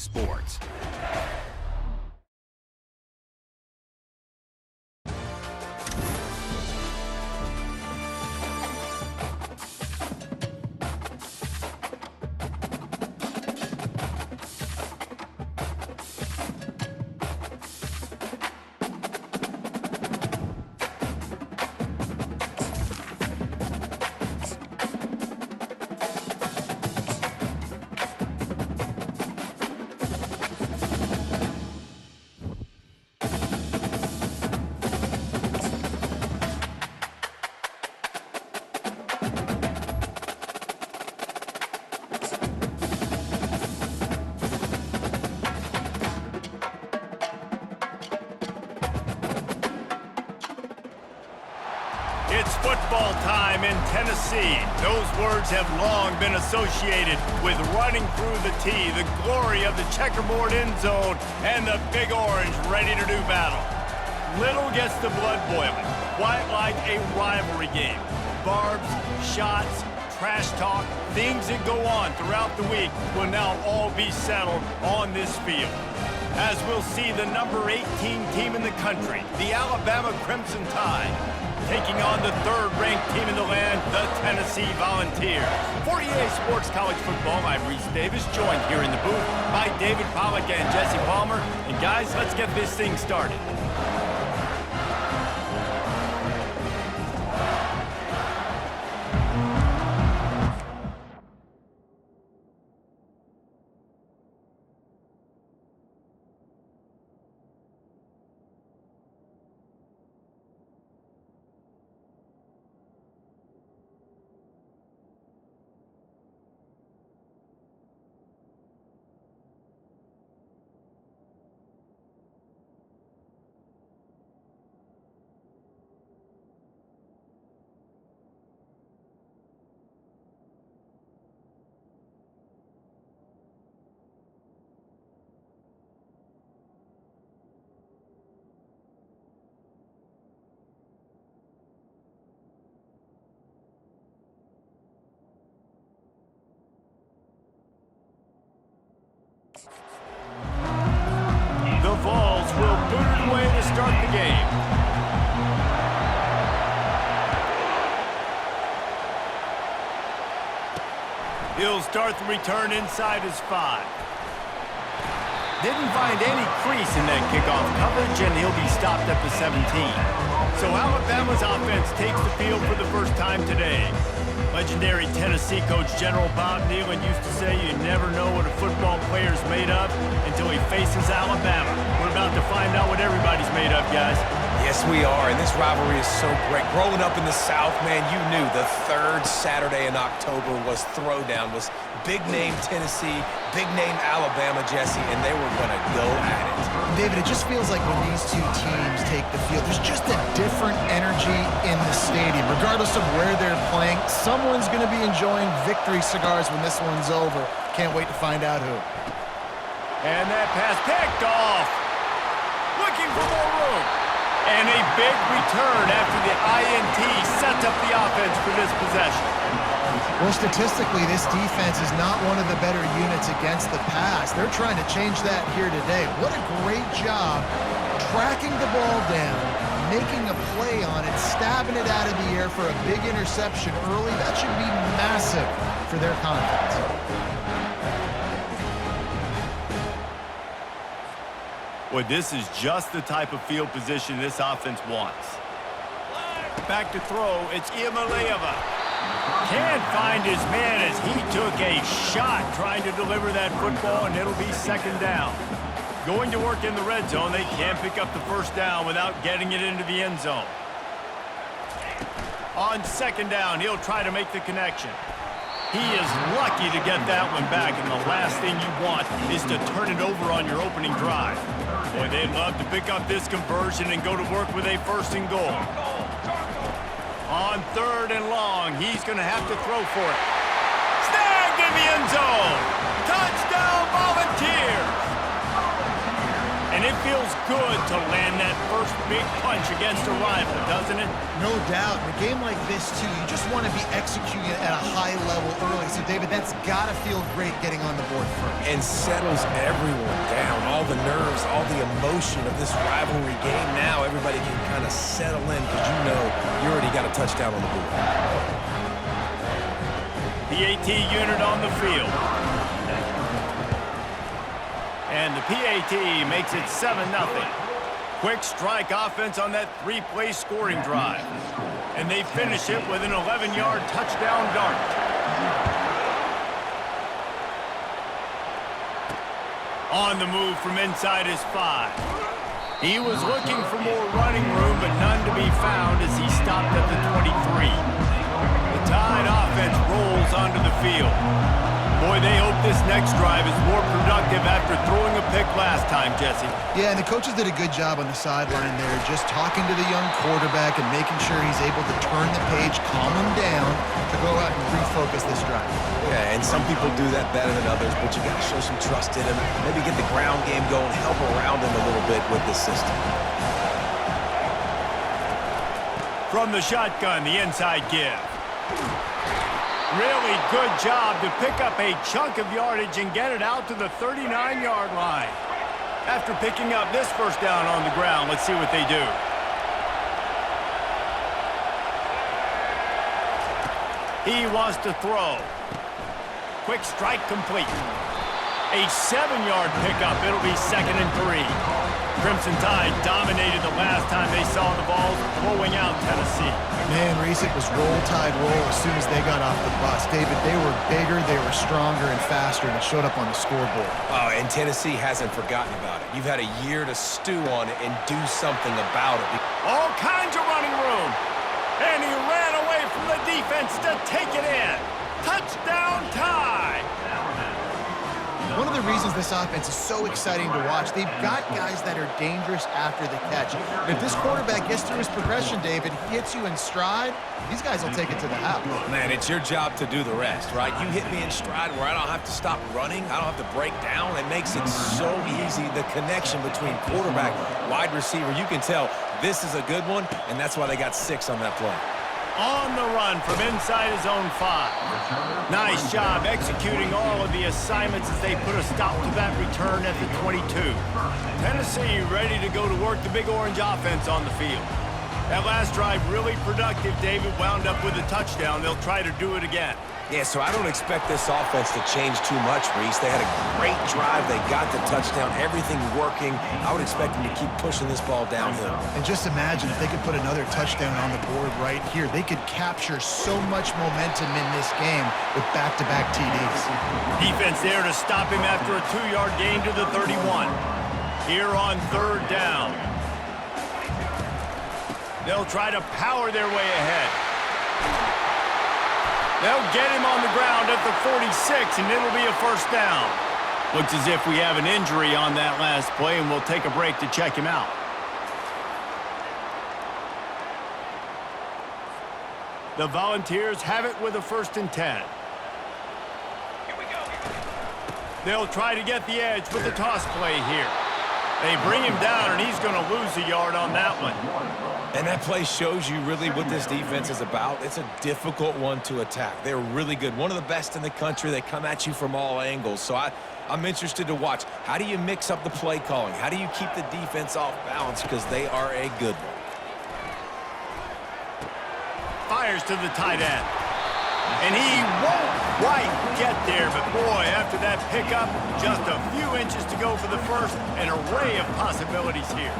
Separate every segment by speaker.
Speaker 1: sports. It's football time in Tennessee. Those words have long been associated with running through the tee, the glory of the checkerboard end zone, and the Big Orange ready to do battle. Little gets the blood boiling, quite like a rivalry game. Barbs, shots, trash talk, things that go on throughout the week will now all be settled on this field. As we'll see the number 18 team in the country, the Alabama Crimson Tide, taking on the third-ranked team in the land, the Tennessee Volunteers. For EA Sports College Football, I'm Reese Davis, joined here in the booth by David Pollack and Jesse Palmer. And guys, let's get this thing started. The Vols will boot it away to start the game. He'll start the return inside his 5. Didn't find any crease in that kickoff coverage, and he'll be stopped at the 17. So Alabama's offense takes the field for the first time today. Legendary Tennessee coach General Bob Neyland used to say you never know what a football player's made of until he faces Alabama. We're about to find out what everybody's made of, guys.
Speaker 2: Yes, we are, and this rivalry is so great. Growing up in the South, man, you knew the third Saturday in October was Throwdown, was big-name Tennessee, big-name Alabama, Jesse, and they were going to go at it.
Speaker 3: David, it just feels like when these two teams take the field, there's just a different energy in the stadium. Regardless of where they're playing, someone's going to be enjoying victory cigars when this one's over. Can't wait to find out who.
Speaker 1: And that pass picked off. Looking for more room. And a big return after the INT sets up the offense for this possession.
Speaker 3: Well, statistically, this defense is not one of the better units against the pass. They're trying to change that here today. What a great job tracking the ball down, making a play on it, stabbing it out of the air for a big interception early. That should be massive for their confidence.
Speaker 1: Boy, this is just the type of field position this offense wants. Back to throw, it's Iamaleava. Can't find his man as he took a shot trying to deliver that football, and it'll be second down. Going to work in the red zone, they can't pick up the first down without getting it into the end zone. On second down, he'll try to make the connection. He is lucky to get that one back, and the last thing you want is to turn it over on your opening drive. Boy, they'd love to pick up this conversion and go to work with a first and goal. On third and long, he's going to have to throw for it. Snagged in the end zone! Touchdown, Volunteers! And it feels good to land that first big punch against a rival, doesn't it?
Speaker 3: No doubt. In a game like this, too, you just want to be executing it at a high level early. So David, that's got to feel great getting on the board first.
Speaker 2: And settles everyone down. All the nerves, all the emotion of this rivalry game. Now everybody can kind of settle in because you know you already got a touchdown on the board.
Speaker 1: PAT unit on the field. And the PAT makes it 7-0. Quick strike offense on that three-play scoring drive. And they finish it with an 11-yard touchdown dart. On the move from inside his 5. He was looking for more running room, but none to be found as he stopped at the 23. The Tide offense rolls onto the field. Boy, they hope this next drive is more productive after throwing a pick last time, Jesse.
Speaker 3: Yeah, and the coaches did a good job on the sideline there, just talking to the young quarterback and making sure he's able to turn the page, calm him down, to go out and refocus this drive.
Speaker 2: Yeah, and some people do that better than others, but you got to show some trust in him. Maybe get the ground game going, help around him a little bit with this system.
Speaker 1: From the shotgun, the inside give. Really good job to pick up a chunk of yardage and get it out to the 39-yard line. After picking up this first down on the ground, let's see what they do. He wants to throw. Quick strike complete. A 7-yard pickup. It'll be 2nd and 3. Crimson Tide dominated the last time they saw the ball blowing out Tennessee.
Speaker 3: Man, Reese, it was roll, Tide, roll as soon as they got off the bus. David, they were bigger, they were stronger and faster, and it showed up on the scoreboard.
Speaker 2: Oh, and Tennessee hasn't forgotten about it. You've had a year to stew on it and do something about it.
Speaker 1: All kinds of running room. And he ran away from the defense to take it in. Touchdown, Tide.
Speaker 3: One of the reasons this offense is so exciting to watch, they've got guys that are dangerous after the catch. And if this quarterback gets through his progression, David, he hits you in stride, these guys will take it to the house.
Speaker 2: Man, it's your job to do the rest, right? You hit me in stride where I don't have to stop running. I don't have to break down. It makes it so easy. The connection between quarterback, wide receiver, you can tell this is a good one, and that's why they got 6 on that play.
Speaker 1: On the run from inside his own 5. Nice job executing all of the assignments as they put a stop to that return at the 22. Tennessee ready to go to work the Big Orange offense on the field. That last drive really productive. David wound up with a touchdown. They'll try to do it again.
Speaker 2: Yeah, so I don't expect this offense to change too much, Reese. They had a great drive. They got the touchdown. Everything working. I would expect them to keep pushing this ball downhill.
Speaker 3: And just imagine if they could put another touchdown on the board right here. They could capture so much momentum in this game with back-to-back TDs.
Speaker 1: Defense there to stop him after a 2-yard gain to the 31. Here on 3rd down. They'll try to power their way ahead. They'll get him on the ground at the 46, and it'll be a first down. Looks as if we have an injury on that last play, and we'll take a break to check him out. The Volunteers have it with a 1st and 10. They'll try to get the edge with the toss play here. They bring him down, and he's going to lose a yard on that one.
Speaker 2: And that play shows you really what this defense is about. It's a difficult one to attack. They're really good. One of the best in the country. They come at you from all angles. So I'm interested to watch. How do you mix up the play calling? How do you keep the defense off balance? Because they are a good one.
Speaker 1: Fires to the tight end. And he won't quite get there, but boy, after that pickup, just a few inches to go for the first, an array of possibilities here.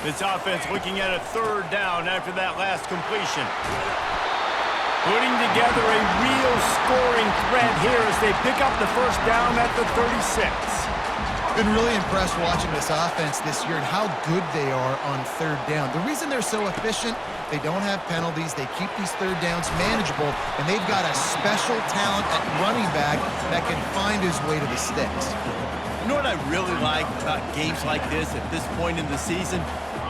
Speaker 1: This offense looking at a 3rd down after that last completion. Putting together a real scoring threat here as they pick up the first down at the 36.
Speaker 3: Been really impressed watching this offense this year and how good they are on 3rd down. The reason they're so efficient, they don't have penalties, they keep these 3rd downs manageable, and they've got a special talent at running back that can find his way to the sticks.
Speaker 4: You know what I really like about games like this at this point in the season?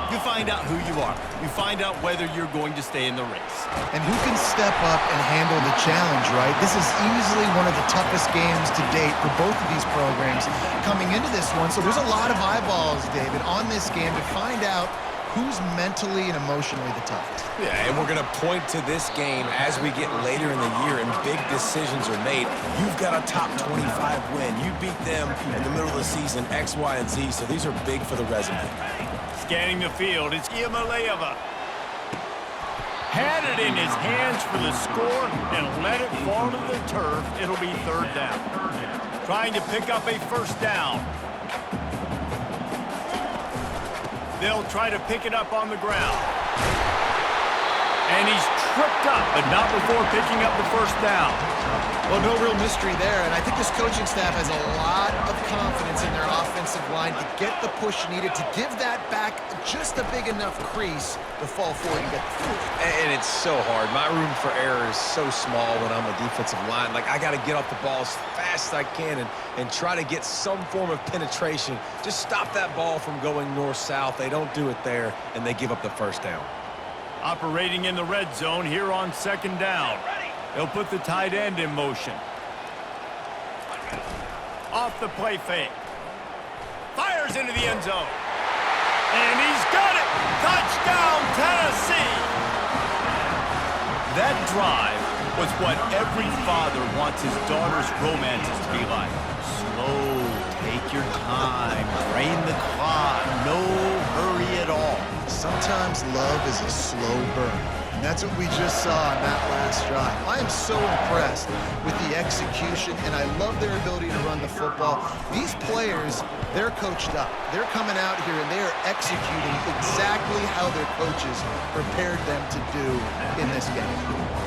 Speaker 4: You find out who you are. You find out whether you're going to stay in the race.
Speaker 3: And who can step up and handle the challenge, right? This is easily one of the toughest games to date for both of these programs coming into this one. So there's a lot of eyeballs, David, on this game to find out who's mentally and emotionally the toughest.
Speaker 2: Yeah, and we're going to point to this game as we get later in the year and big decisions are made. You've got a top 25 win. You beat them in the middle of the season, X, Y, and Z, so these are big for the resume.
Speaker 1: Scanning the field, it's Iamaleava. Had it in his hands for the score and let it fall to the turf. It'll be third down. Trying to pick up a first down. They'll try to pick it up on the ground. And he's tripped up, but not before picking up the first down.
Speaker 3: Well, no real mystery there, and I think this coaching staff has a lot of confidence in their offensive line to get the push needed, to give that back just a big enough crease to fall forward and get the first.
Speaker 2: And it's so hard. My room for error is so small when I'm a defensive line. Like, I got to get off the ball as fast as I can and try to get some form of penetration. Just stop that ball from going north-south. They don't do it there, and they give up the first down.
Speaker 1: Operating in the red zone here on second down. They'll put the tight end in motion. Off the play fake. Fires into the end zone. And he's got it! Touchdown, Tennessee! That drive was what every father wants his daughter's romances to be like. Slow, take your time, drain the clock, no hurry at all.
Speaker 3: Sometimes love is a slow burn. And that's what we just saw in that last drive. I am so impressed with the execution, and I love their ability to run the football. These players, they're coached up. They're coming out here, and they are executing exactly how their coaches prepared them to do in this game.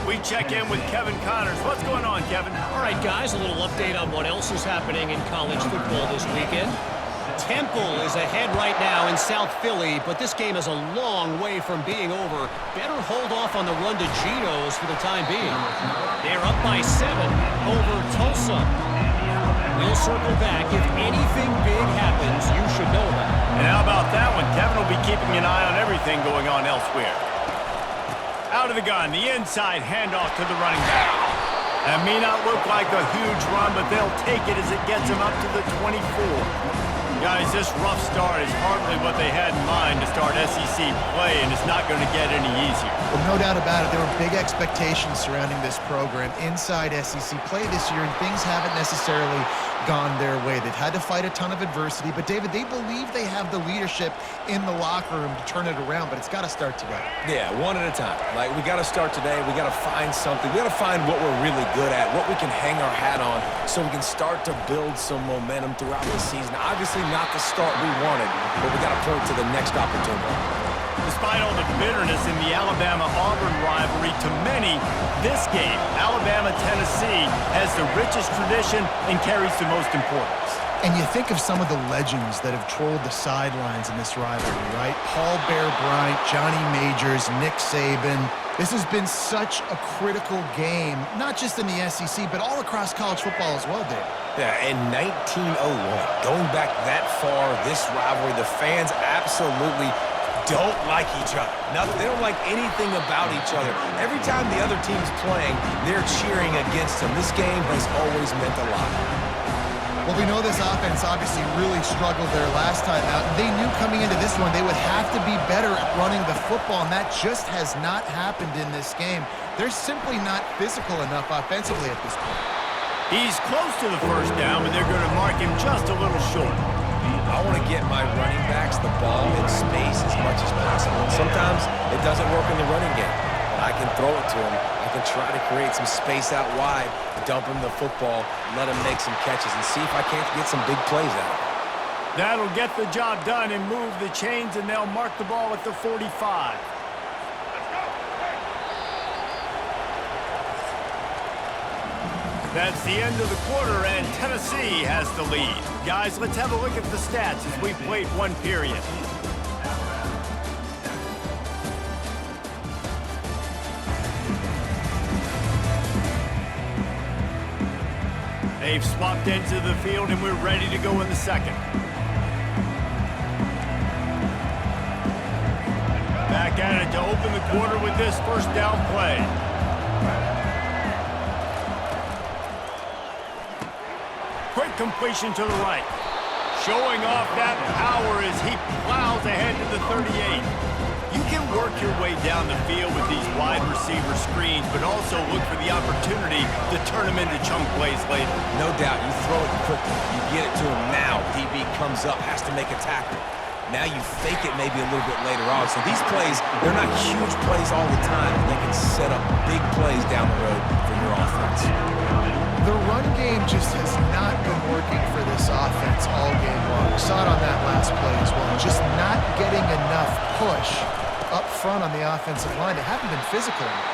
Speaker 1: We check in with Kevin Connors. What's going on, Kevin?
Speaker 5: All right, guys, a little update on what else is happening in college football this weekend. Temple is ahead right now in South Philly, but this game is a long way from being over. Better hold off on the run to Geno's for the time being. They're up by 7 over Tulsa. We'll circle back. If anything big happens, you should know about it.
Speaker 1: And how about that one? Kevin will be keeping an eye on everything going on elsewhere. Out of the gun, the inside handoff to the running back. That may not look like a huge run, but they'll take it as it gets them up to the 24. Guys, this rough start is hardly what they had in mind to start SEC play, and it's not going to get any easier.
Speaker 3: Well, no doubt about it. There were big expectations surrounding this program inside SEC play this year, and things haven't necessarily gone their way. They've had to fight a ton of adversity, but David, they believe they have the leadership in the locker room to turn it around, but it's got to start today.
Speaker 2: Yeah, one at a time. Like, we got to start today. We got to find something. We got to find what we're really good at, what we can hang our hat on, so we can start to build some momentum throughout the season. Obviously not the start we wanted, but we got to point to the next opportunity.
Speaker 1: Despite all the bitterness in the Alabama-Auburn rivalry, to many, this game, Alabama-Tennessee, has the richest tradition and carries the most importance.
Speaker 3: And you think of some of the legends that have trolled the sidelines in this rivalry, right? Paul Bear Bryant, Johnny Majors, Nick Saban. This has been such a critical game, not just in the SEC, but all across college football as well, Dave.
Speaker 2: Yeah, in 1901, going back that far, this rivalry, the fans absolutely don't like each other. They don't like anything about each other. Every time the other team's playing, they're cheering against them. This game has always meant a lot.
Speaker 3: Well, we know this offense obviously really struggled their last time out. They knew coming into this one they would have to be better at running the football, and that just has not happened in this game. They're simply not physical enough offensively at this point.
Speaker 1: He's close to the first down, but they're going to mark him just a little short.
Speaker 2: I want to get my running backs the ball in space as much as possible. And sometimes it doesn't work in the running game, but I can throw it to him. I can try to create some space out wide, dump him the football, let him make some catches, and see if I can't get some big plays out of it.
Speaker 1: That'll get the job done and move the chains, and they'll mark the ball at the 45. That's the end of the quarter, and Tennessee has the lead. Guys, let's have a look at the stats as we played one period. They've swapped ends of the field, and we're ready to go in the second. Back at it to open the quarter with this first down play. Quick completion to the right. Showing off that power as he plows ahead to the 38. work your way down the field with these wide receiver screens, but also look for the opportunity to turn them into chunk plays later.
Speaker 2: No doubt, you throw it quickly. You get it to him now. DB comes up, has to make a tackle. Now you fake it maybe a little bit later on. So these plays, they're not huge plays all the time. They can set up big plays down the road for your offense.
Speaker 3: The run game just has not been working for this offense all game long. We saw it on that last play as well. Just not getting enough push up front on the offensive line. They haven't been physical enough.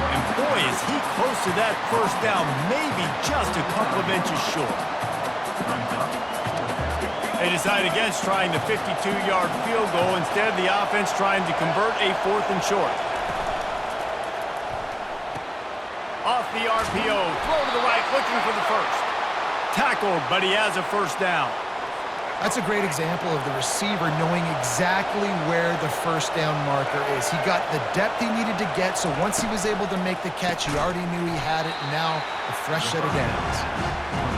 Speaker 1: And boy, is he close to that first down, maybe just a couple of inches short. They decide against trying the 52-yard field goal. Instead, the offense trying to convert a 4th and short. Off the RPO, throw to the right, looking for the first. Tackled, but he has a first down.
Speaker 3: That's a great example of the receiver knowing exactly where the first down marker is. He got the depth he needed to get, so once he was able to make the catch, he already knew he had it, and now a fresh set of downs.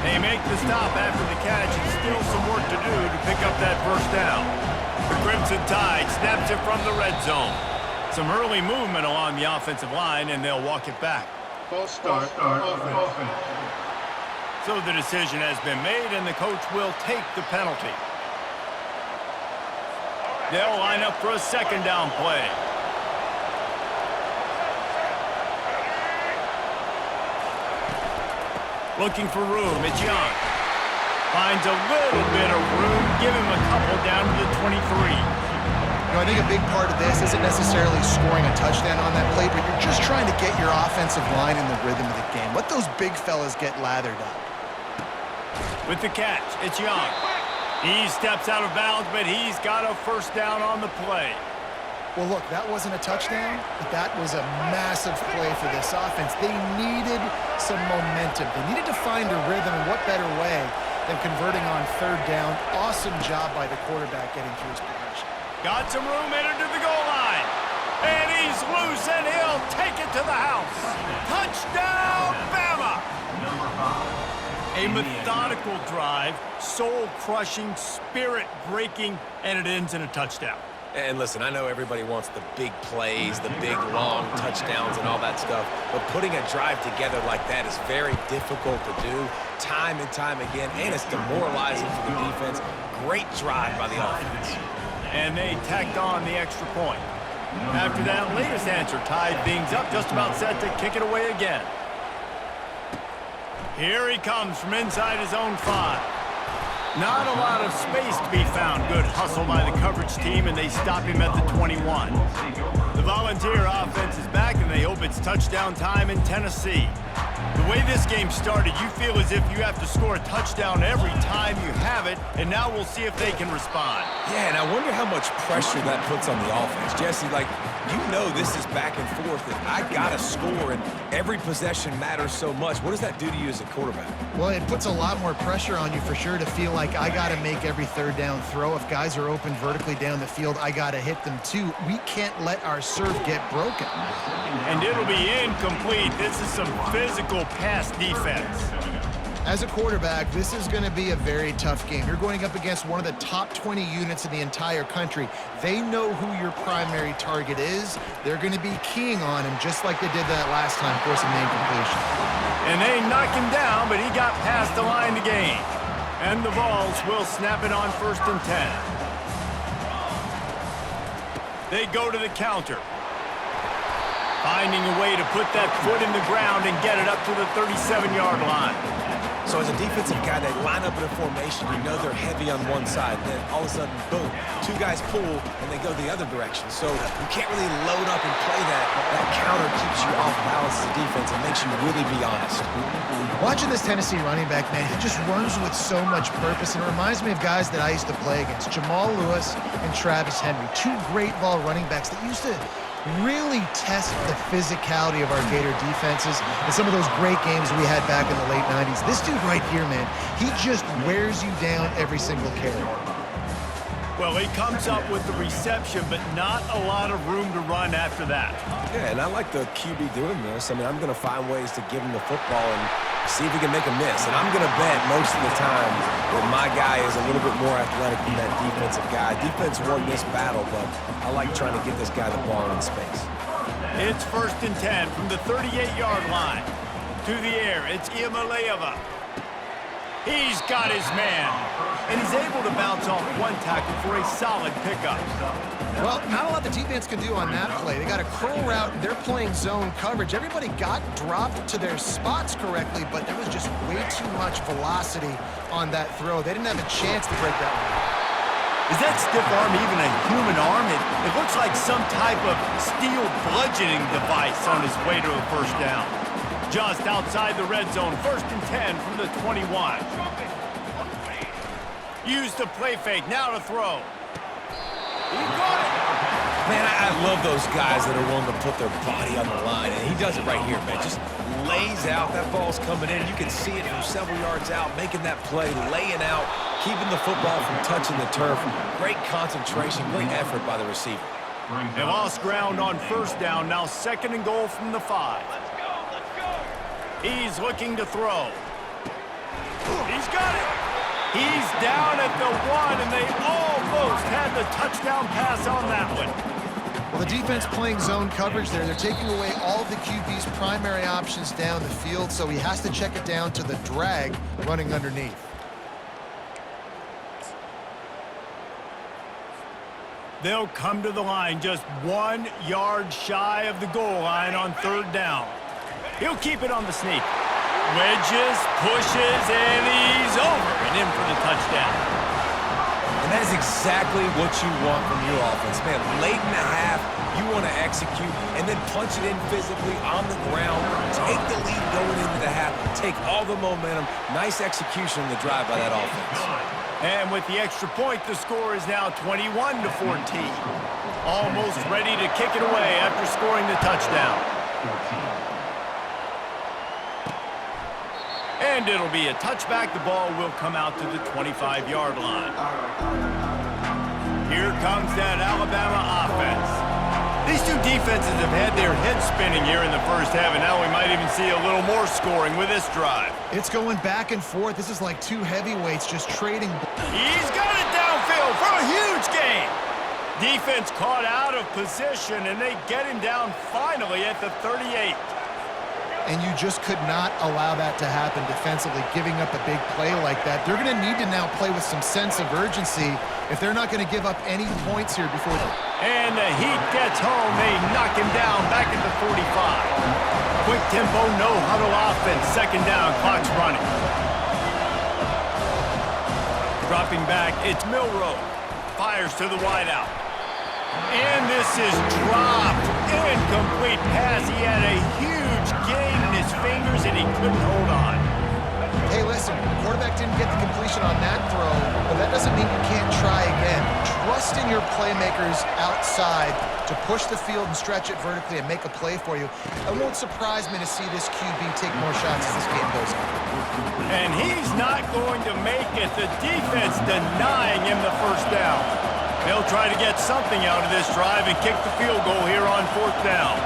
Speaker 1: They make the stop after the catch, and still some work to do to pick up that first down. The Crimson Tide snaps it from the red zone. Some early movement along the offensive line, and they'll walk it back.
Speaker 6: False start offense.
Speaker 1: So the decision has been made, and the coach will take the penalty. They'll line up for a second down play. Looking for room, it's Young. Finds a little bit of room, give him a couple down to the 23.
Speaker 3: You know, I think a big part of this isn't necessarily scoring a touchdown on that play, but you're just trying to get your offensive line in the rhythm of the game. Let those big fellas get lathered up.
Speaker 1: With the catch, it's Young. He steps out of bounds, but he's got a first down on the play.
Speaker 3: Well, look, that wasn't a touchdown, but that was a massive play for this offense. They needed some momentum. They needed to find a rhythm, and what better way than converting on third down. Awesome job by the quarterback getting through his progression.
Speaker 1: Got some room, entered to the goal line. And he's loose, and he'll take it to the house. Touchdown, Bama! A methodical drive, soul-crushing, spirit-breaking, and it ends in a touchdown.
Speaker 2: And listen, I know everybody wants the big plays, the big, long touchdowns and all that stuff, but putting a drive together like that is very difficult to do time and time again, and it's demoralizing for the defense. Great drive by the offense.
Speaker 1: And they tacked on the extra point. After that latest answer tied things up, just about set to kick it away again. Here he comes from inside his own 5. Not a lot of space to be found. Good hustle by the coverage team, and they stop him at the 21. The Volunteer offense is back, and they hope it's touchdown time in Tennessee. The way this game started, you feel as if you have to score a touchdown every time you have it, and now we'll see if they can respond.
Speaker 2: Yeah, and I wonder how much pressure that puts on the offense. Jesse, like, you know this is back and forth, and I got to score, and every possession matters so much. What does that do to you as a quarterback?
Speaker 3: Well, it puts a lot more pressure on you for sure to feel like I got to make every third down throw. If guys are open vertically down the field, I got to hit them too. We can't let our serve get broken.
Speaker 1: And it'll be incomplete. This is some physical pass defense.
Speaker 3: As a quarterback, this is going to be a very tough game. You're going up against one of the top 20 units in the entire country. They know who your primary target is. They're going to be keying on him just like they did that last time, forcing the incompletion.
Speaker 1: And they knock him down, but he got past the line to gain. And the Vols will snap it on 1st and 10. They go to the counter. Finding a way to put that foot in the ground and get it up to the 37-yard line.
Speaker 2: So as a defensive guy, they line up in a formation. You know they're heavy on one side. Then all of a sudden, boom, 2 guys pull, and they go the other direction. So you can't really load up and play that. That counter keeps you off balance as a defense and makes you really be honest.
Speaker 3: Watching this Tennessee running back, man, he just runs with so much purpose. And it reminds me of guys that I used to play against, Jamal Lewis and Travis Henry, 2 great ball running backs that used to really test the physicality of our Gator defenses and some of those great games we had back in the late 90s. This dude right here, man, he just wears you down every single carry.
Speaker 1: Well, he comes up with the reception, but not a lot of room to run after that.
Speaker 2: Yeah, and I like the QB doing this. I mean, I'm going to find ways to give him the football, and see if he can make a miss. And I'm going to bet most of the time that my guy is a little bit more athletic than that defensive guy. Defense won this battle, but I like trying to get this guy the ball in space.
Speaker 1: It's 1st and 10 from the 38-yard line. To the air, it's Imaleva. He's got his man.
Speaker 4: And he's able to bounce off one tackle for a solid pickup.
Speaker 3: Well, not a lot the defense can do on that play. They got a curl route, and they're playing zone coverage. Everybody got dropped to their spots correctly, but there was just way too much velocity on that throw. They didn't have a chance to break that one.
Speaker 4: Is that stiff arm even a human arm? It looks like some type of steel bludgeoning device on his way to a first down.
Speaker 1: Just outside the red zone, 1st and 10 from the 21. Use the play fake, now to throw. He got it.
Speaker 2: Man, I love those guys that are willing to put their body on the line, and he does it right here, man. Just lays out. That ball's coming in. You can see it from several yards out, making that play, laying out, keeping the football from touching the turf. Great concentration, great effort by the receiver.
Speaker 1: They lost ground on first down, now 2nd and goal from the 5. He's looking to throw. He's got it. He's down at the 1, and they almost had the touchdown pass on that one.
Speaker 3: Well, the defense playing zone coverage there. They're taking away all of the QB's primary options down the field, so he has to check it down to the drag running underneath.
Speaker 1: They'll come to the line just 1 yard shy of the goal line on 3rd down. He'll keep it on the sneak. Wedges, pushes, and he's over and in for the touchdown.
Speaker 2: And that is exactly what you want from your offense, man. Late in the half, you want to execute and then punch it in physically on the ground. Take the lead going into the half. Take all the momentum. Nice execution in the drive by that offense.
Speaker 1: And with the extra point, the score is now 21-14. Almost ready to kick it away after scoring the touchdown. And it'll be a touchback. The ball will come out to the 25-yard line. Here comes that Alabama offense.
Speaker 4: These two defenses have had their heads spinning here in the first half, and now we might even see a little more scoring with this drive.
Speaker 3: It's going back and forth. This is like two heavyweights just trading.
Speaker 1: He's got it downfield for a huge gain. Defense caught out of position, and they get him down finally at the 38.
Speaker 3: And you just could not allow that to happen defensively, giving up a big play like that. They're going to need to now play with some sense of urgency if they're not going to give up any points here before.
Speaker 1: And the heat gets home. They knock him down back at the 45. Quick tempo, no huddle offense. 2nd down, clock's running. Dropping back, it's Milroe. Fires to the wideout. And this is dropped. Incomplete pass. He had a huge gain in his fingers, and he couldn't hold on.
Speaker 3: Hey, listen, the quarterback didn't get the completion on that throw, but that doesn't mean you can't try again. Trust in your playmakers outside to push the field and stretch it vertically and make a play for you. It won't surprise me to see this QB take more shots as this game goes on.
Speaker 1: And he's not going to make it. The defense denying him the first down. They'll try to get something out of this drive and kick the field goal here on 4th down.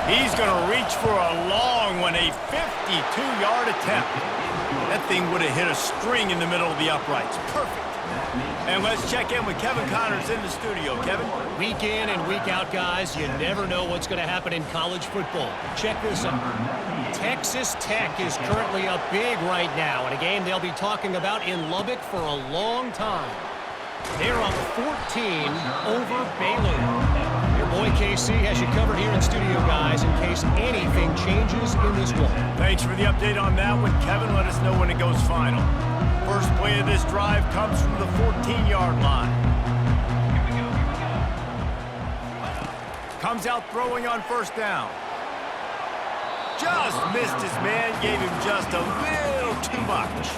Speaker 1: He's going to reach for a long one, a 52-yard attempt. That thing would have hit a string in the middle of the uprights. Perfect. And let's check in with Kevin Connors in the studio. Kevin?
Speaker 5: Week in and week out, guys, you never know what's going to happen in college football. Check this out. Texas Tech is currently up big right now in a game they'll be talking about in Lubbock for a long time. They're up 14 over Baylor. Your boy KC has you covered here in studio, guys, in case anything changes in this one.
Speaker 1: Thanks for the update on that one, Kevin. Let us know when it goes final. First play of this drive comes from the 14-yard line. Comes out throwing on 1st down. Just missed his man, gave him just a little too much.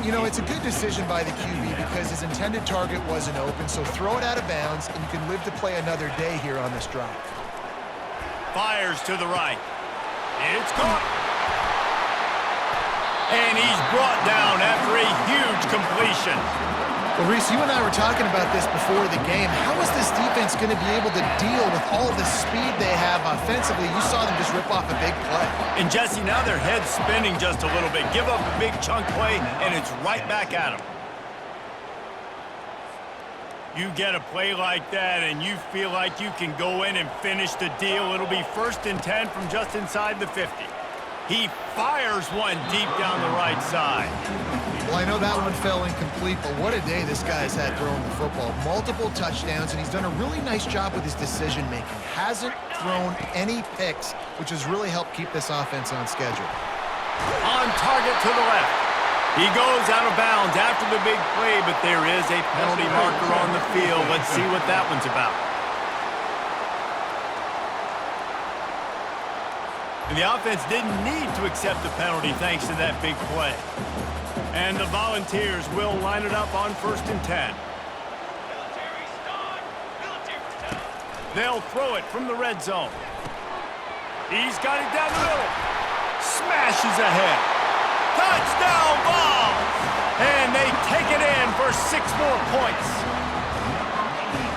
Speaker 3: You know, it's a good decision by the QB because his intended target wasn't open, so throw it out of bounds, and you can live to play another day here on this drive.
Speaker 1: Fires to the right. It's caught. And he's brought down after a huge completion.
Speaker 3: Well, Reese, you and I were talking about this before the game. How is this defense going to be able to deal with all the speed they have offensively? You saw them just rip off a big play.
Speaker 1: And Jesse, now their head's spinning just a little bit. Give up a big chunk play, and it's right back at them. You get a play like that, and you feel like you can go in and finish the deal. It'll be 1st and 10 from just inside the 50. He fires one deep down the right side.
Speaker 3: Well, I know that one fell incomplete, but what a day this guy's had throwing the football. Multiple touchdowns, and he's done a really nice job with his decision-making. Hasn't thrown any picks, which has really helped keep this offense on schedule.
Speaker 1: On target to the left. He goes out of bounds after the big play, but there is a penalty marker on the field. Let's see what that one's about. And the offense didn't need to accept the penalty thanks to that big play. And the Volunteers will line it up on 1st and 10. They'll throw it from the red zone. He's got it down the middle. Smashes ahead. Touchdown ball! And they take it in for 6 more points.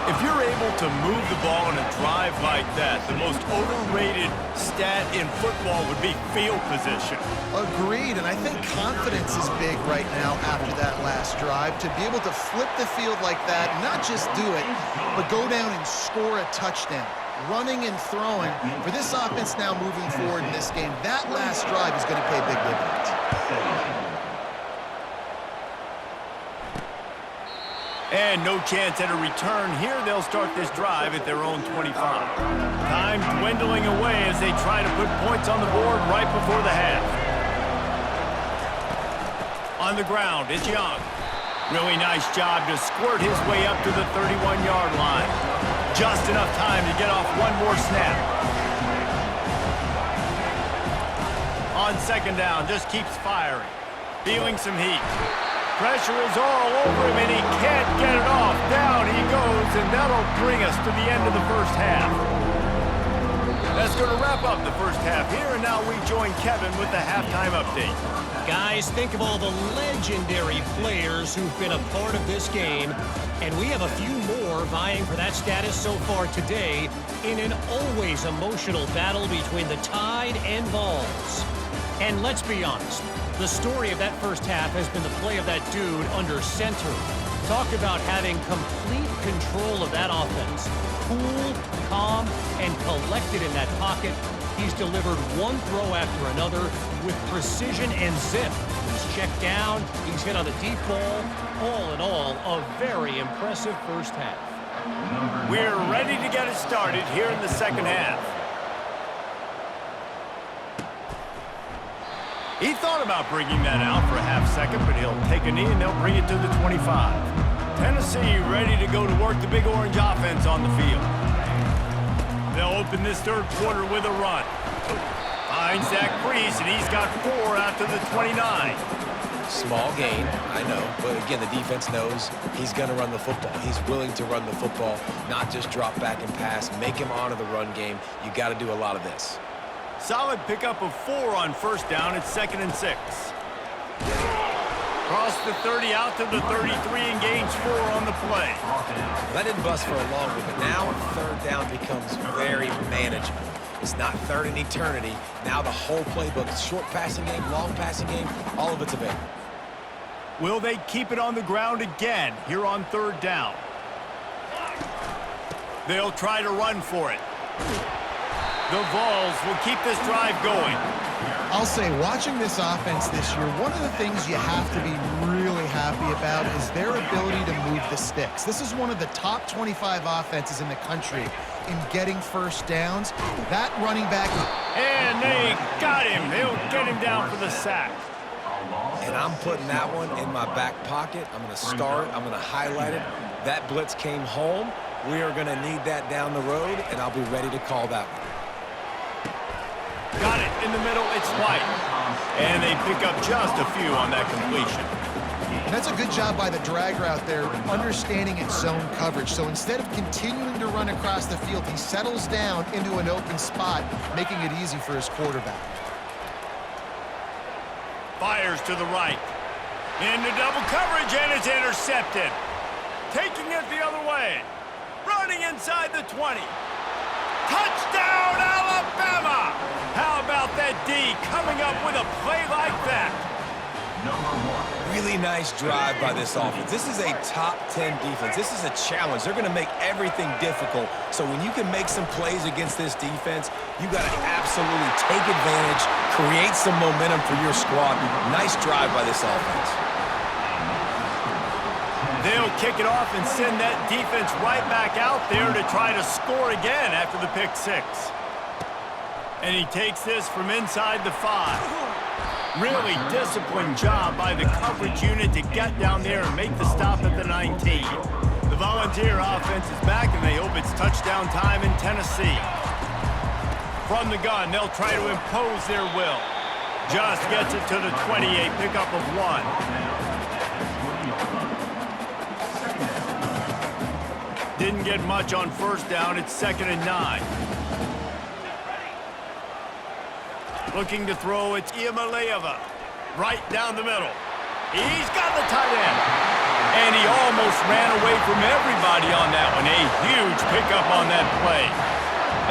Speaker 1: If you're able to move the ball in a drive like that, the most overrated stat in football would be field position.
Speaker 3: Agreed, and I think confidence is big right now after that last drive. To be able to flip the field like that, not just do it, but go down and score a touchdown. Running and throwing. For this offense now moving forward in this game, that last drive is going to pay big dividends.
Speaker 1: And no chance at a return here. They'll start this drive at their own 25. Time dwindling away as they try to put points on the board right before the half. On the ground, it's Young. Really nice job to squirt his way up to the 31-yard line. Just enough time to get off one more snap. On 2nd down, just keeps firing. Feeling some heat. Pressure is all over him, and he can't get it off. Down he goes, and that'll bring us to the end of the first half. That's going to wrap up the first half here, and now we join Kevin with the halftime update.
Speaker 5: Guys, think of all the legendary players who've been a part of this game, and we have a few more vying for that status so far today in an always emotional battle between the Tide and Vols. And let's be honest, the story of that first half has been the play of that dude under center. Talk about having complete control of that offense. Cool, calm, and collected in that pocket. He's delivered one throw after another with precision and zip. He's checked down, he's hit on the deep ball. All in all, a very impressive first half.
Speaker 1: We're ready to get it started here in the second half. He thought about bringing that out for a half second, but he'll take a knee and they'll bring it to the 25. Tennessee ready to go to work the Big Orange offense on the field. They'll open this third quarter with a run. Finds Zach Priest, and he's got 4 out to the 29.
Speaker 2: Small gain, I know, but again, the defense knows he's going to run the football. He's willing to run the football, not just drop back and pass, make him honor the run game. You got to do a lot of this.
Speaker 1: Solid pickup of 4 on 1st down. It's 2nd and 6. Cross the 30 out to the 33 and gains 4 on the play.
Speaker 2: That didn't bust for a long one, but now 3rd down becomes very manageable. It's not 3rd in eternity. Now the whole playbook, short passing game, long passing game, all of it's available.
Speaker 1: Will they keep it on the ground again here on 3rd down? They'll try to run for it. The Vols will keep this drive going.
Speaker 3: I'll say, watching this offense this year, one of the things you have to be really happy about is their ability to move the sticks. This is one of the top 25 offenses in the country in getting first downs. That running back...
Speaker 1: And they got him. They'll get him down for the sack.
Speaker 2: And I'm putting that one in my back pocket. I'm going to start. I'm going to highlight it. That blitz came home. We are going to need that down the road, and I'll be ready to call that one.
Speaker 1: Got it in the middle. It's White. And they pick up just a few on that completion.
Speaker 3: And that's a good job by the drag route there, understanding its zone coverage. So instead of continuing to run across the field, he settles down into an open spot, making it easy for his quarterback.
Speaker 1: Fires to the right. Into double coverage, and it's intercepted. taking it the other way. Running inside the 20. Touchdown, Alabama! How about that D coming up with a play like that?
Speaker 2: Really nice drive by this offense. This is a top 10 defense. This is a challenge. They're going to make everything difficult. So when you can make some plays against this defense, you got to absolutely take advantage, create some momentum for your squad. Nice drive by this offense.
Speaker 1: They'll kick it off and send that defense right back out there to try to score again after the pick six. And he takes this from inside the 5. Really disciplined job by the coverage unit to get down there and make the stop at the 19. The Volunteer offense is back, and they hope it's touchdown time in Tennessee. From the gun, they'll try to impose their will. Just gets it to the 28, pickup of 1. Didn't get much on first down. It's 2nd and 9. Looking to throw, it's Iamaleava. Right down the middle. He's got the tight end. And he almost ran away from everybody on that one. A huge pickup on that play.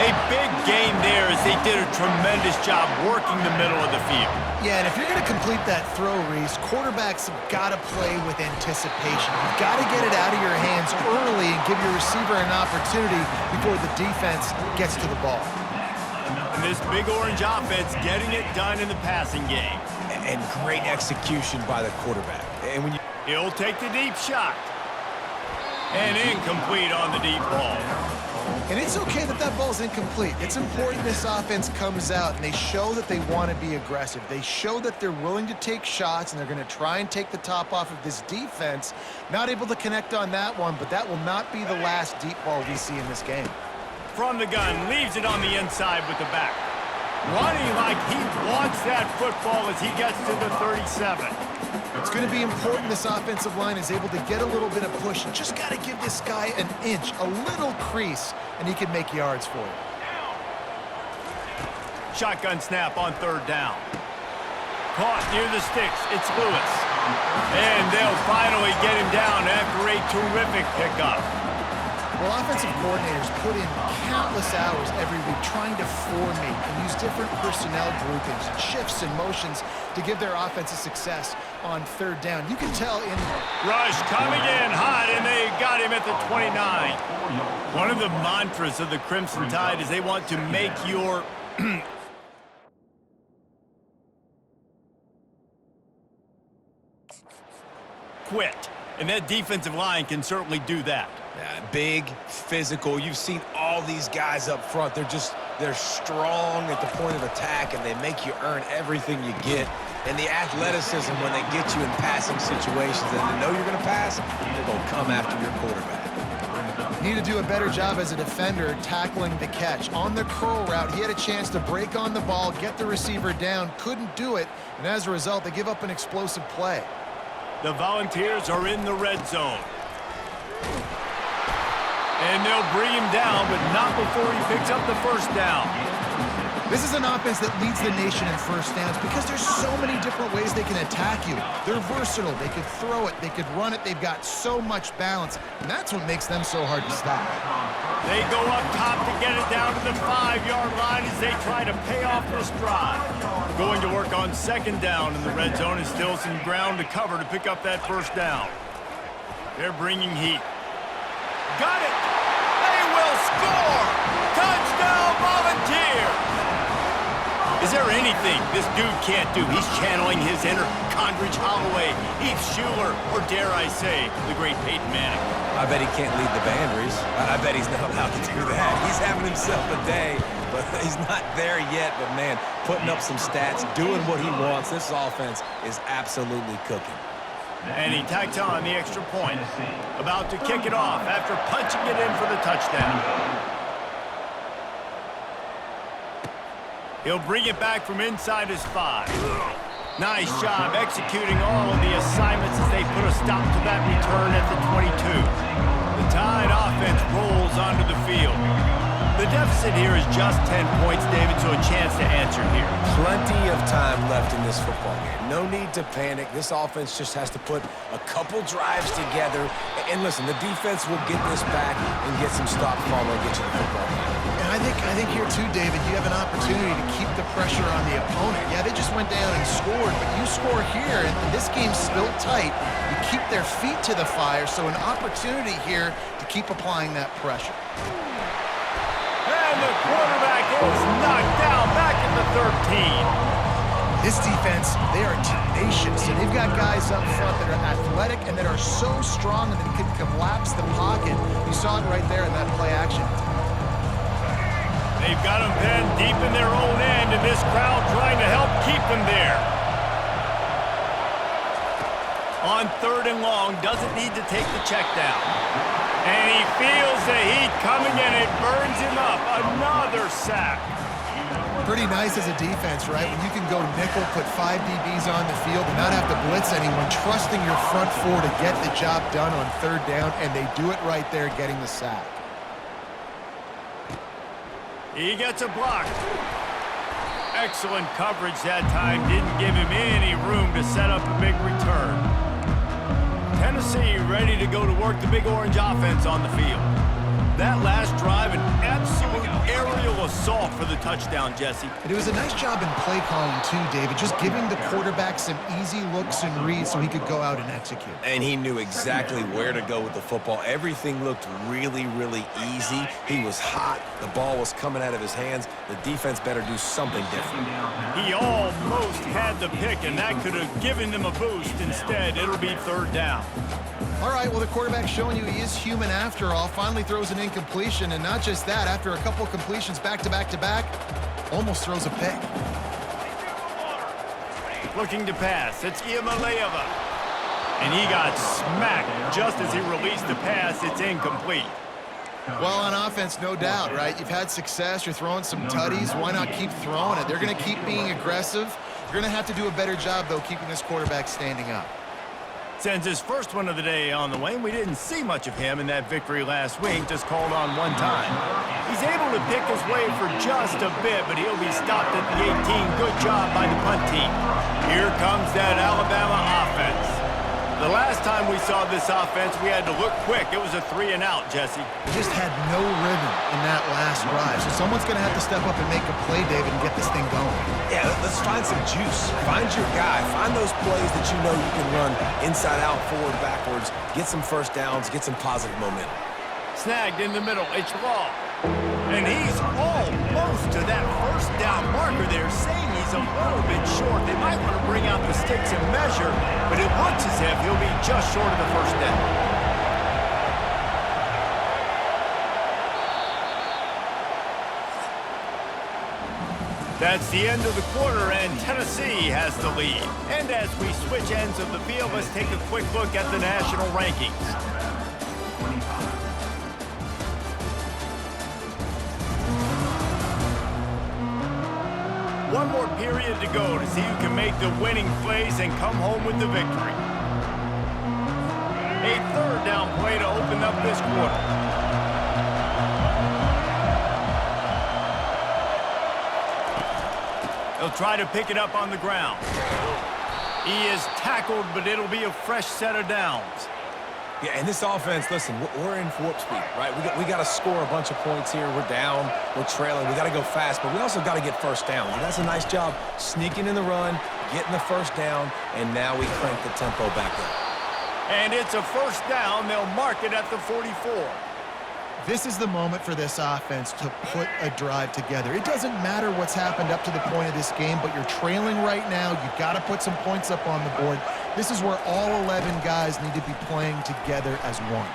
Speaker 1: A big gain there as they did a tremendous job working the middle of the field.
Speaker 3: Yeah, and if you're going to complete that throw, Reese, quarterbacks have got to play with anticipation. You've got to get it out of your hands early and give your receiver an opportunity before the defense gets to the ball.
Speaker 1: And this big orange offense getting it done in the passing game.
Speaker 2: And great execution by the quarterback. And when you...
Speaker 1: He'll take the deep shot. And incomplete on the deep ball.
Speaker 3: And it's okay that that ball's incomplete. It's important this offense comes out and they show that they want to be aggressive. They show that they're willing to take shots and they're going to try and take the top off of this defense. Not able to connect on that one, but that will not be the last deep ball we see in this game.
Speaker 1: From the gun, leaves it on the inside with the back. Running like he wants that football as he gets to the 37.
Speaker 3: It's going to be important this offensive line is able to get a little bit of push. You just got to give this guy an inch, a little crease, and he can make yards for you.
Speaker 1: Shotgun snap on 3rd down. Caught near the sticks. It's Lewis. And they'll finally get him down after a terrific pickup.
Speaker 3: Well, offensive coordinators put in countless hours every week trying to formate and use different personnel groupings and shifts and motions to give their offense a success on 3rd down. You can tell in...
Speaker 1: Rush coming in hot, and they got him at the 29. One of the mantras of the Crimson Tide is they want to make your... quit. And that defensive line can certainly do that.
Speaker 2: Big, physical. You've seen all these guys up front. They're strong at the point of attack, and they make you earn everything you get. And the athleticism when they get you in passing situations and they know you're going to pass, they're going to come after your quarterback.
Speaker 3: Need to do a better job as a defender tackling the catch. On the curl route, he had a chance to break on the ball, get the receiver down, couldn't do it, and as a result, they give up an explosive play.
Speaker 1: The Volunteers are in the red zone. And they'll bring him down, but not before he picks up the 1st down.
Speaker 3: This is an offense that leads the nation in 1st downs because there's so many different ways they can attack you. They're versatile. They could throw it. They could run it. They've got so much balance, and that's what makes them so hard to stop.
Speaker 1: They go up top to get it down to the 5-yard line as they try to pay off this drive. Going to work on 2nd down in the red zone, and still some ground to cover to pick up that 1st down. They're bringing heat. Got it! They will score! Touchdown, Volunteers! Is there anything this dude can't do? He's channeling his inner Condridge Holloway, Heath Schuler, or dare I say, the great Peyton Manning.
Speaker 2: I bet he can't lead the band, Reese. I bet he's not allowed to do that. He's having himself a day, but he's not there yet. But, man, putting up some stats, doing what he wants. This offense is absolutely cooking.
Speaker 1: And he tacks on the extra point. About to kick it off after punching it in for the touchdown. He'll bring it back from inside his 5. Nice job executing all of the assignments as they put a stop to that return at the 22. The Tide offense rolls onto the field. The deficit here is just 10 points, David, so a chance to answer here.
Speaker 2: Plenty of time left in this football game. No need to panic. This offense just has to put a couple drives together. And listen, the defense will get this back and get some stop following and get you the football game.
Speaker 3: And I think here too, David, you have an opportunity to keep the pressure on the opponent. Yeah, they just went down and scored, but you score here, and this game's still tight. You keep their feet to the fire, so an opportunity here to keep applying that pressure.
Speaker 1: And the quarterback is knocked down back at the 13.
Speaker 3: This defense, they are tenacious, and they've got guys up front that are athletic and that are so strong and that can collapse the pocket. You saw it right there in that play action.
Speaker 1: They've got them pinned deep in their own end, and this crowd trying to help keep them there. On 3rd and long, doesn't need to take the check down. And he feels the heat coming, and it burns him up. Another sack.
Speaker 3: Pretty nice as a defense, right? When you can go nickel, put 5 DBs on the field and not have to blitz anyone, trusting your front four to get the job done on 3rd down, and they do it right there, getting the sack.
Speaker 1: He gets a block. Excellent coverage that time. Didn't give him any room to set up a big return. Tennessee ready to go to work the Big Orange offense on the field. That last drive, an absolute aerial assault for the touchdown, Jesse.
Speaker 3: And it was a nice job in play calling too, David, just giving the quarterback some easy looks and reads so he could go out and execute.
Speaker 2: And he knew exactly where to go with the football. Everything looked really, really easy. He was hot. The ball was coming out of his hands. The defense better do something different.
Speaker 1: He almost had the pick, and that could have given them a boost. Instead, it'll be 3rd down.
Speaker 3: All right, well, the quarterback's showing you he is human after all. Finally throws an incompletion, and not just that, after a couple completions back-to-back-to-back, almost throws a pick.
Speaker 1: Looking to pass. It's Iamaleava. And he got smacked just as he released the pass. It's incomplete.
Speaker 3: Well, on offense, no doubt, right? You've had success. You're throwing some tutties. Why not keep throwing it? They're going to keep being aggressive. You're going to have to do a better job, though, keeping this quarterback standing up.
Speaker 1: Sends his first one of the day on the way. We didn't see much of him in that victory last week, just called on one time. He's able to pick his way for just a bit, but he'll be stopped at the 18. Good job by the punt team. Here comes that Alabama offense. The last time we saw this offense, we had to look quick. It was a 3-and-out, Jesse.
Speaker 3: They just had no rhythm in that last drive, so someone's going to have to step up and make a play, David, and get this thing going.
Speaker 2: Yeah, let's find some juice. Find your guy. Find those plays that you know you can run inside out, forward, backwards. Get some first downs. Get some positive momentum.
Speaker 1: Snagged in the middle. It's Law. And he's almost to that first down marker there, saying he's a little bit short. They might want to bring out the sticks and measure, but it looks as if he'll be just short of the first down. That's the end of the quarter, and Tennessee has the lead. And as we switch ends of the field, let's take a quick look at the national rankings. One more period to go to see who can make the winning plays and come home with the victory. A 3rd down play to open up this quarter. He'll try to pick it up on the ground. He is tackled, but it'll be a fresh set of downs.
Speaker 2: Yeah, and this offense, listen, we're in warp speed, right? We got to score a bunch of points here. We're down. We're trailing. We got to go fast, but we also got to get first down. And that's a nice job sneaking in the run, getting the first down, and now we crank the tempo back up.
Speaker 1: And it's a first down. They'll mark it at the 44.
Speaker 3: This is the moment for this offense to put a drive together. It doesn't matter what's happened up to the point of this game, but you're trailing right now. You've got to put some points up on the board. This is where all 11 guys need to be playing together as one.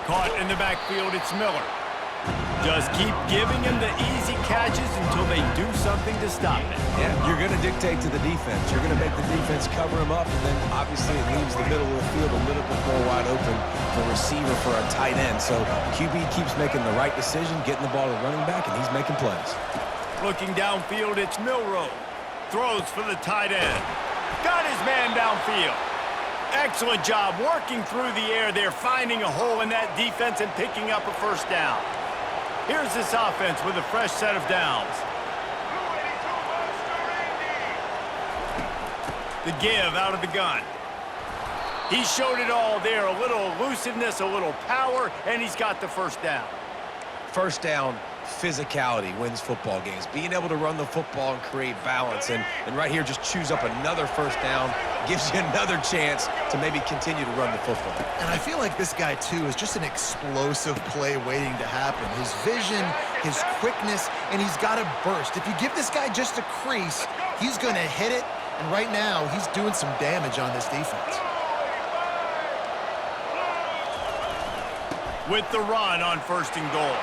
Speaker 1: Caught in the backfield, it's Miller. Just keep giving him the easy catches until they do something to stop it.
Speaker 2: Yeah, you're going to dictate to the defense. You're going to make the defense cover him up, and then obviously it leaves the middle of the field a little bit more wide open for receiver for a tight end. So QB keeps making the right decision, getting the ball to running back, and he's making plays.
Speaker 1: Looking downfield, it's Milroe. Throws for the tight end. Got his man downfield. Excellent job working through the air there, finding a hole in that defense and picking up a first down. Here's this offense with a fresh set of downs. The give out of the gun. He showed it all there. A little elusiveness, a little power, and he's got the first down.
Speaker 2: First down, physicality wins football games. Being able to run the football and create balance. And right here, just choose up another first down. Gives you another chance to maybe continue to run the football.
Speaker 3: And I feel like this guy, too, is just an explosive play waiting to happen. His vision, his quickness, and he's got a burst. If you give this guy just a crease, he's going to hit it. And right now, he's doing some damage on this defense.
Speaker 1: With the run on 1st and goal.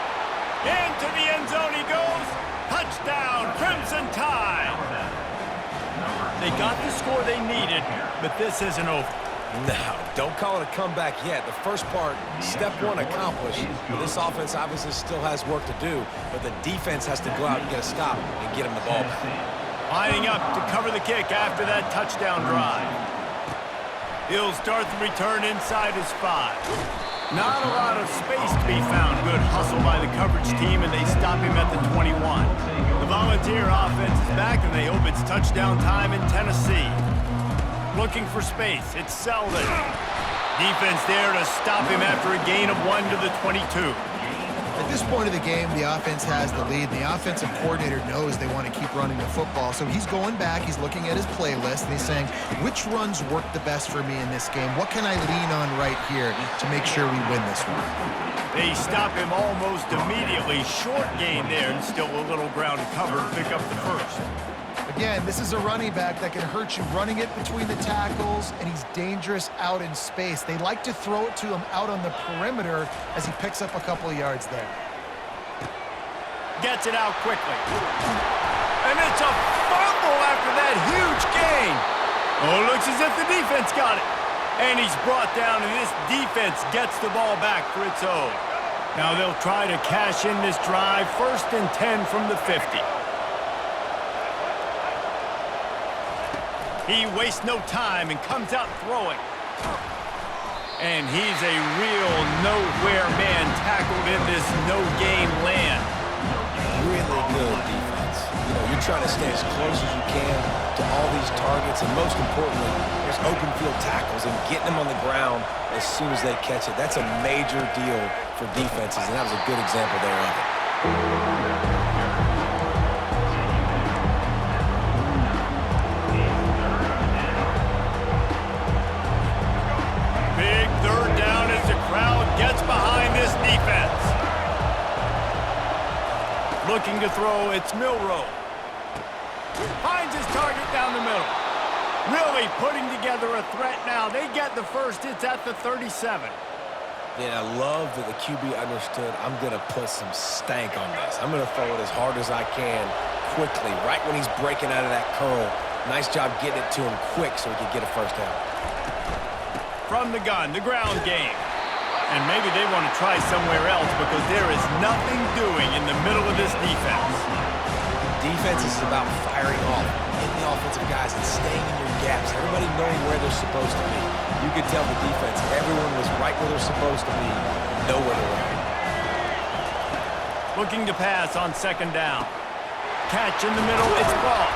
Speaker 1: Into the end zone he goes. Touchdown, Crimson Tide. They got the score they needed, but this isn't over.
Speaker 2: No, don't call it a comeback yet. The first part, step one accomplished. But this offense obviously still has work to do, but the defense has to go out and get a stop and get him the ball back.
Speaker 1: Lining up to cover the kick after that touchdown drive. He'll start the return inside his 5. Not a lot of space to be found. Good hustle by the coverage team, and they stop him at the 21. The Volunteer offense is back, and they hope it's touchdown time in Tennessee. Looking for space. It's Selden. Defense there to stop him after a gain of 1 to the 22.
Speaker 3: At this point of the game, the offense has the lead. The offensive coordinator knows they want to keep running the football. So he's going back, he's looking at his playlist, and he's saying, which runs work the best for me in this game? What can I lean on right here to make sure we win this one?
Speaker 1: They stop him almost immediately. Short gain there, and still a little ground to cover to pick up the first.
Speaker 3: Again, this is a running back that can hurt you running it between the tackles, and he's dangerous out in space. They like to throw it to him out on the perimeter as he picks up a couple of yards there.
Speaker 1: Gets it out quickly. And it's a fumble after that huge gain. Oh, looks as if the defense got it. And he's brought down, and this defense gets the ball back for its own. Now they'll try to cash in this drive. 1st and 10 from the 50. He wastes no time and comes out throwing. And he's a real nowhere man tackled in this no-gain land.
Speaker 2: Really good defense. You know, you're trying to stay as close as you can to all these targets, and most importantly, there's open field tackles and getting them on the ground as soon as they catch it. That's a major deal for defenses, and that was a good example there of it.
Speaker 1: Big 3rd down as the crowd gets behind this defense. Looking to throw, it's Milroe. Finds his target down the middle. Really putting together a threat now. They get the first. It's at the 37.
Speaker 2: Yeah, I love that the QB understood, I'm going to put some stank on this. I'm going to throw it as hard as I can quickly, right when he's breaking out of that curl. Nice job getting it to him quick so he could get a first down.
Speaker 1: From the gun, the ground game. And maybe they want to try somewhere else because there is nothing doing in the middle of this defense.
Speaker 2: Defense is about firing off, hitting the offensive guys and staying in your gaps. Everybody knowing where they're supposed to be. You could tell the defense, everyone was right where they're supposed to be, nowhere to run.
Speaker 1: Looking to pass on 2nd down. Catch in the middle, it's ball.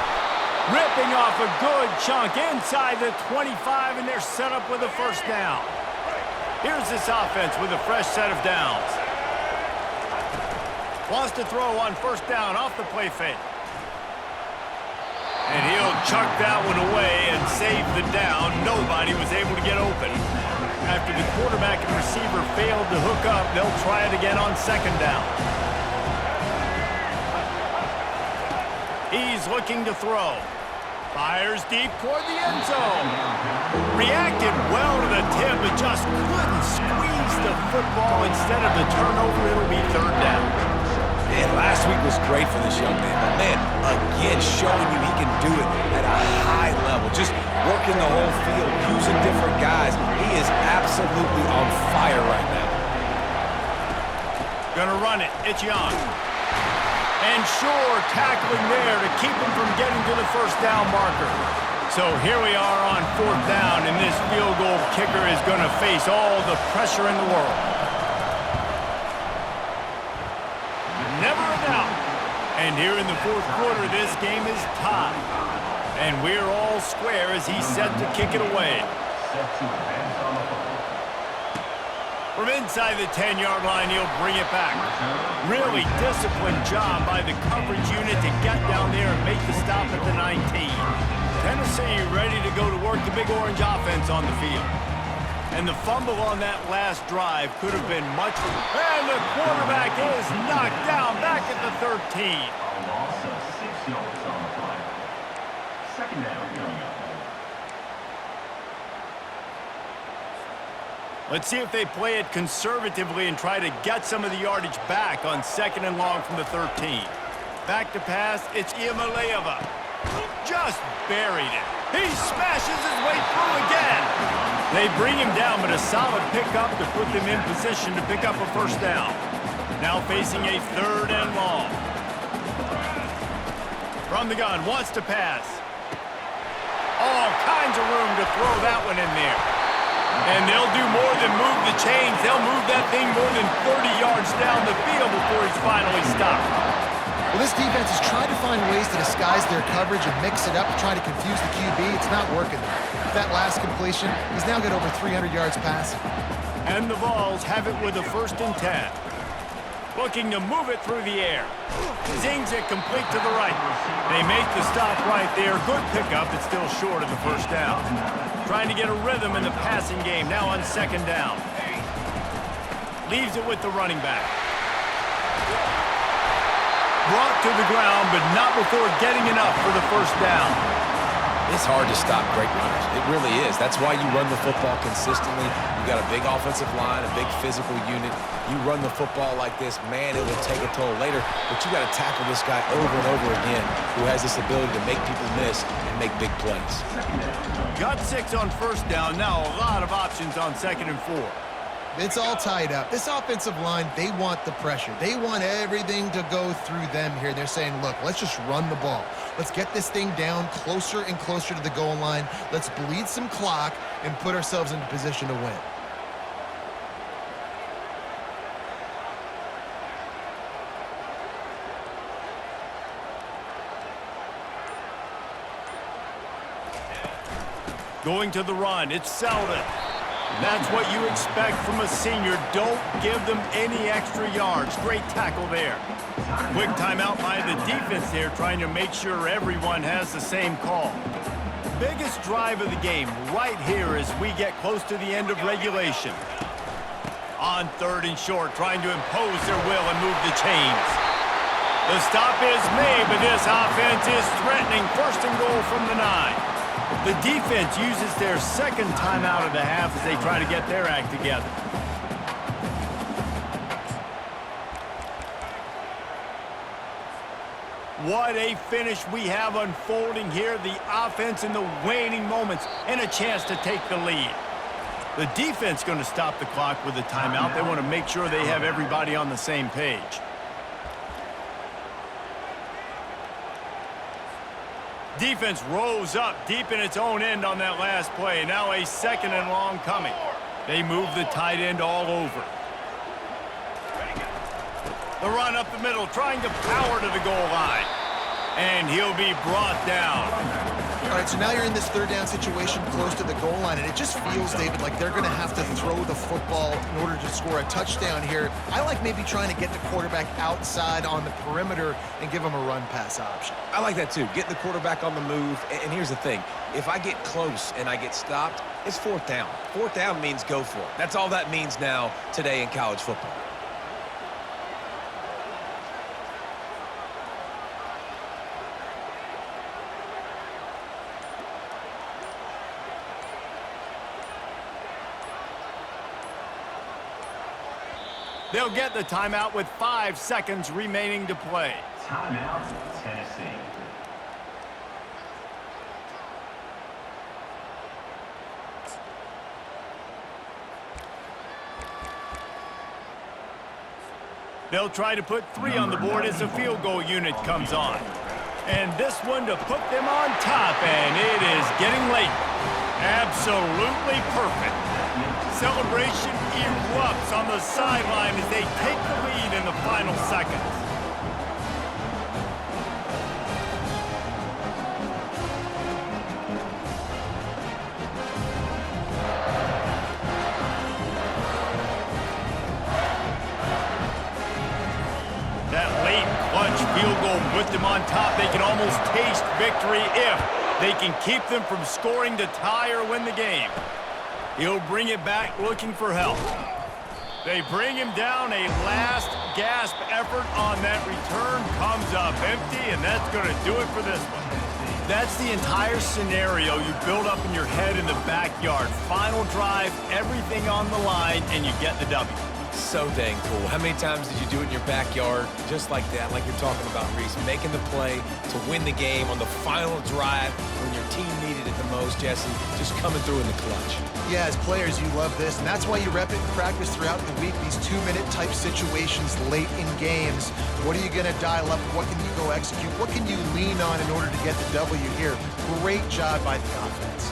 Speaker 1: Ripping off a good chunk inside the 25, and they're set up with a first down. Here's this offense with a fresh set of downs. Wants to throw on 1st down off the play fake. And he'll chuck that one away and save the down. Nobody was able to get open. After the quarterback and receiver failed to hook up, they'll try it again on 2nd down. He's looking to throw. Fires deep toward the end zone. Reacted well to the tip, but just couldn't squeeze the football. Instead of the turnover, it'll be 3rd down.
Speaker 2: Man, last week was great for this young man. But man, again, showing you he can do it at a high level. Just working the whole field, using different guys. He is absolutely on fire right now.
Speaker 1: Gonna run it. It's Young. And sure, tackling there to keep him from getting to the first down marker. So here we are on 4th down, and this field goal kicker is going to face all the pressure in the world. And here in the fourth quarter, this game is tied. And we're all square as he's set to kick it away. From inside the 10-yard line, he'll bring it back. Really disciplined job by the coverage unit to get down there and make the stop at the 19. Tennessee ready to go to work the Big Orange offense on the field. And the fumble on that last drive could have been much. And the quarterback is knocked down back at the 13.
Speaker 6: Loss of 6 yards on the play. Second down.
Speaker 1: Let's see if they play it conservatively and try to get some of the yardage back on 2nd and long from the 13. Back to pass, it's Iamaleava. Just buried it. He smashes his way through again. They bring him down, but a solid pickup to put them in position to pick up a first down. Now facing a 3rd and long. From the gun, wants to pass. All kinds of room to throw that one in there. And they'll do more than move the chains. They'll move that thing more than 30 yards down the field before he's finally stopped.
Speaker 3: Well, this defense is trying to find ways to disguise their coverage and mix it up to try to confuse the QB. It's not working. With that last completion, he's now got over 300 yards passing.
Speaker 1: And the Vols have it with a 1st and 10. Looking to move it through the air. Zings it complete to the right. They make the stop right there. Good pickup. It's still short of the first down. Trying to get a rhythm in the passing game. Now on 2nd down. Leaves it with the running back. Brought to the ground, but not before getting enough for the first down.
Speaker 2: It's hard to stop great runners. It really is. That's why you run the football consistently. You got a big offensive line, a big physical unit. You run the football like this, man, it will take a toll later. But you got to tackle this guy over and over again who has this ability to make people miss and make big plays.
Speaker 1: Got 6 on 1st down. Now a lot of options on 2nd and 4.
Speaker 3: It's all tied up. This offensive line, they want the pressure. They want everything to go through them here. They're saying, look, let's just run the ball. Let's get this thing down closer and closer to the goal line. Let's bleed some clock and put ourselves into position to win.
Speaker 1: Going to the run, it's Selden. That's what you expect from a senior. Don't give them any extra yards. Great tackle there. Quick timeout by the defense there, trying to make sure everyone has the same call. Biggest drive of the game right here as we get close to the end of regulation. On 3rd and short, trying to impose their will and move the chains. The stop is made, but this offense is threatening. 1st and goal from the 9. The defense uses their 2nd timeout of the half as they try to get their act together. What a finish we have unfolding here. The offense in the waning moments and a chance to take the lead. The defense going to stop the clock with a timeout. They want to make sure they have everybody on the same page. Defense rose up deep in its own end on that last play. Now a 2nd and long coming. They move the tight end all over. The run up the middle, trying to power to the goal line. And he'll be brought down.
Speaker 3: All right, so now you're in this 3rd down situation close to the goal line, and it just feels, David, like they're going to have to throw the football in order to score a touchdown here. I like maybe trying to get the quarterback outside on the perimeter and give him a run-pass option.
Speaker 2: I like that too, getting the quarterback on the move. And here's the thing, if I get close and I get stopped, it's 4th down. 4th down means go for it. That's all that means now today in college football.
Speaker 1: They'll get the timeout with 5 seconds remaining to play.
Speaker 6: Timeout, Tennessee.
Speaker 1: They'll try to put 3 on the board as the field goal unit comes on. And this one to put them on top, and it is getting late. Absolutely perfect. Celebration erupts on the sideline as they take the lead in the final seconds. put them on top, they can almost taste victory if they can keep them from scoring to tie or win the game. He'll bring it back looking for help. They bring him down. A last gasp effort on that return comes up empty, and that's going to do it for this one. That's the entire scenario you build up in your head in the backyard. Final drive, everything on the line, and you get the W.
Speaker 2: So dang cool. How many times did you do it in your backyard just like that, like you're talking about, Reese? Making the play to win the game on the final drive when your team needed it the most, Jesse. Just coming through in the clutch.
Speaker 3: Yeah, as players, you love this, and that's why you rep it in practice throughout the week, these 2-minute type situations late in games. What are you going to dial up? What can you go execute? What can you lean on in order to get the W here? Great job by the offense.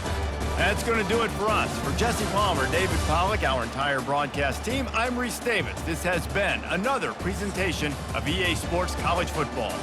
Speaker 1: That's going to do it for us. For Jesse Palmer, David Pollack, our entire broadcast team, I'm Reese Davis. This has been another presentation of EA Sports College Football.